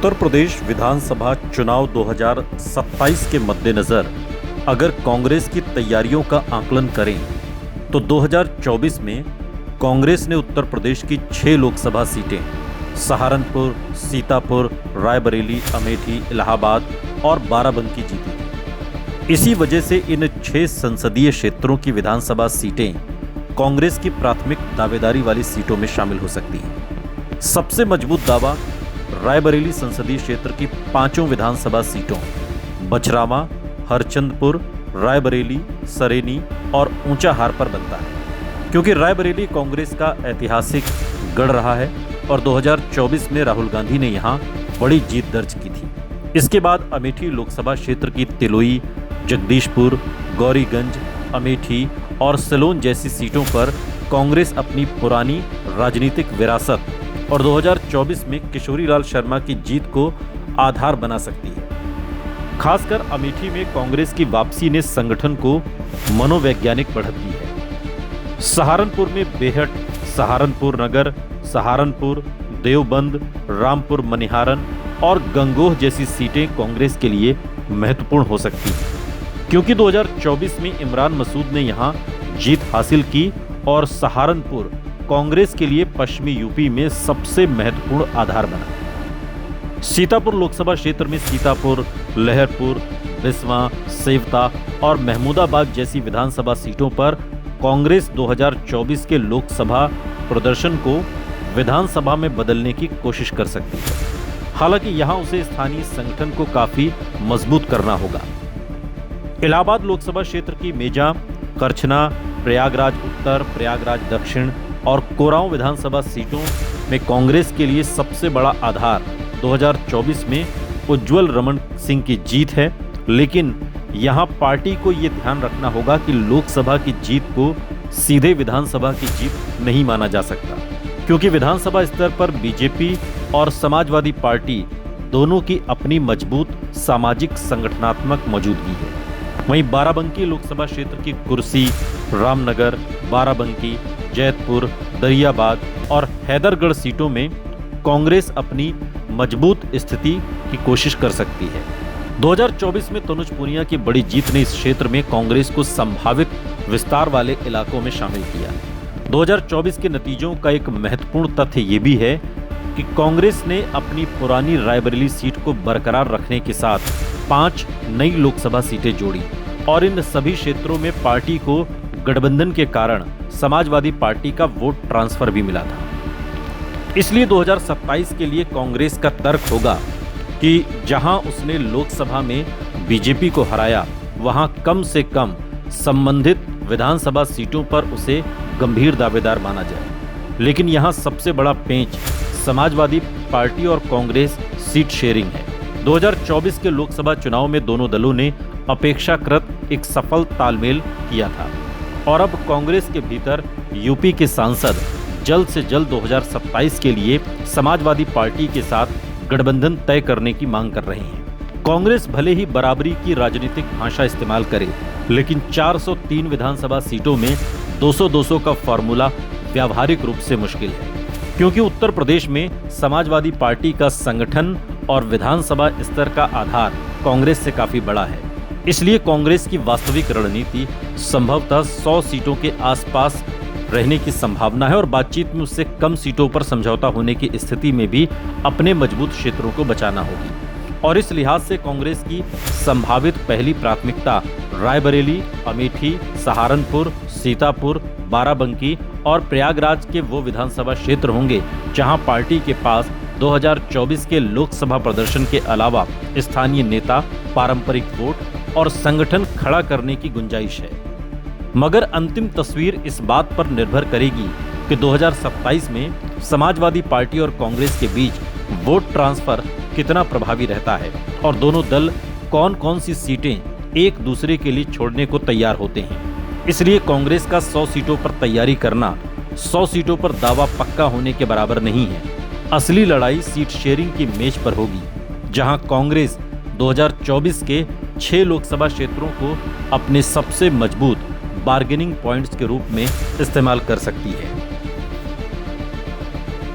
उत्तर प्रदेश विधानसभा चुनाव 2027 के मद्देनजर अगर कांग्रेस की तैयारियों का आकलन करें तो 2024 में कांग्रेस ने उत्तर प्रदेश की 6 लोकसभा सीटें सहारनपुर, सीतापुर, रायबरेली, अमेठी, इलाहाबाद और बाराबंकी जीती। इसी वजह से इन 6 संसदीय क्षेत्रों की विधानसभा सीटें कांग्रेस की प्राथमिक दावेदारी वाली सीटों में शामिल हो सकती हैं। सबसे मजबूत दावा रायबरेली संसदीय क्षेत्र की 5 विधानसभा सीटों बछरावा, हरचंदपुर, रायबरेली, सरेनी और ऊंचाहार पर बनता है, क्योंकि रायबरेली कांग्रेस का ऐतिहासिक गढ़ रहा है और 2024 में राहुल गांधी ने यहां बड़ी जीत दर्ज की थी। इसके बाद अमेठी लोकसभा क्षेत्र की तिलोई, जगदीशपुर, गौरीगंज, अमेठी और सिलोन जैसी सीटों पर कांग्रेस अपनी पुरानी राजनीतिक विरासत और 2024 में किशोरीलाल शर्मा की जीत को आधार बना सकती है। खासकर अमेठी में कांग्रेस की वापसी ने संगठन को मनोवैज्ञानिक बढ़त दी है। सहारनपुर में बेहट, सहारनपुर नगर, सहारनपुर, देवबंद, रामपुर मनिहारन और गंगोह जैसी सीटें कांग्रेस के लिए महत्वपूर्ण हो सकती हैं, क्योंकि 2024 में इमरान मसूद ने यहां जीत हासिल की और सहारनपुर कांग्रेस के लिए पश्चिमी यूपी में सबसे महत्वपूर्ण आधार बना। सीतापुर लोकसभा क्षेत्र में सीतापुर, लहरपुर, बिस्वा, सेवता और महमूदाबाद जैसी विधानसभा सीटों पर कांग्रेस 2024 के लोकसभा प्रदर्शन को विधानसभा में बदलने की कोशिश कर सकती है। हालांकि यहां उसे स्थानीय संगठन को काफी मजबूत करना होगा। इलाहाबाद लोकसभा क्षेत्र की मेजा, करछना, प्रयागराज उत्तर, प्रयागराज दक्षिण और कोरांव विधानसभा सीटों में कांग्रेस के लिए सबसे बड़ा आधार 2024 में उज्ज्वल रमन सिंह की जीत है, लेकिन यहां पार्टी को यह ध्यान रखना होगा कि लोकसभा की जीत को सीधे विधानसभा की जीत नहीं माना जा सकता, क्योंकि विधानसभा स्तर पर बीजेपी और समाजवादी पार्टी दोनों की अपनी मजबूत सामाजिक संगठनात्मक मौजूदगी है। वहीं बाराबंकी लोकसभा क्षेत्र की कुर्सी, रामनगर, बाराबंकी, जैतपुर, दरियाबाद और हैदरगढ़ सीटों में कांग्रेस अपनी मजबूत स्थिति की कोशिश कर सकती है। 2024 में तनुज पुनिया की बड़ी जीत ने इस क्षेत्र में कांग्रेस को संभावित विस्तार वाले इलाकों में शामिल किया। 2024 के नतीजों का एक महत्वपूर्ण तथ्य ये भी है कि कांग्रेस ने अपनी पुरानी रायबरेली सीट को बरकरार रखने के साथ 5 नई लोकसभा सीटें जोड़ी और इन सभी क्षेत्रों में पार्टी को गठबंधन के कारण समाजवादी पार्टी का वोट ट्रांसफर भी मिला था। इसलिए 2027 के लिए कांग्रेस का तर्क होगा कि जहां उसने लोकसभा में बीजेपी को हराया, वहां कम से कम संबंधित विधानसभा सीटों पर उसे गंभीर दावेदार माना जाए। लेकिन यहां सबसे बड़ा पेंच समाजवादी पार्टी और कांग्रेस सीट शेयरिंग है। 2024 के लोकसभा चुनाव में दोनों दलों ने अपेक्षाकृत एक सफल तालमेल किया था और अब कांग्रेस के भीतर यूपी के सांसद जल्द से जल्द 2027 के लिए समाजवादी पार्टी के साथ गठबंधन तय करने की मांग कर रहे हैं। कांग्रेस भले ही बराबरी की राजनीतिक भाषा इस्तेमाल करे, लेकिन 403 विधानसभा सीटों में 200-200 का फॉर्मूला व्यावहारिक रूप से मुश्किल है, क्योंकि उत्तर प्रदेश में समाजवादी पार्टी का संगठन और विधानसभा स्तर का आधार कांग्रेस से काफी बड़ा है। इसलिए कांग्रेस की वास्तविक रणनीति संभवतः 100 सीटों के आसपास रहने की संभावना है और बातचीत में उससे कम सीटों पर समझौता होने की स्थिति में भी अपने मजबूत क्षेत्रों को बचाना होगी। और इस लिहाज से कांग्रेस की संभावित पहली प्राथमिकता रायबरेली, अमेठी, सहारनपुर, सीतापुर, बाराबंकी और प्रयागराज के वो विधानसभा क्षेत्र होंगे जहां पार्टी के पास 2024 के लोकसभा प्रदर्शन के अलावा स्थानीय नेता, पारंपरिक वोट और संगठन खड़ा करने की गुंजाइश है। मगर अंतिम तस्वीर इस बात पर निर्भर करेगी कि 2027 में समाजवादी पार्टी और कांग्रेस के बीच वोट ट्रांसफर कितना प्रभावी रहता है और दोनों दल कौन कौन सी सीटें एक दूसरे के लिए छोड़ने को तैयार होते हैं। इसलिए कांग्रेस का 100 सीटों पर तैयारी करना 100 सीटों पर दावा पक्का होने के बराबर नहीं है। असली लड़ाई सीट शेयरिंग की मेज पर होगी, जहां कांग्रेस 2024 के 6 लोकसभा क्षेत्रों को अपने सबसे मजबूत बार्गेनिंग पॉइंट्स के रूप में इस्तेमाल कर सकती है।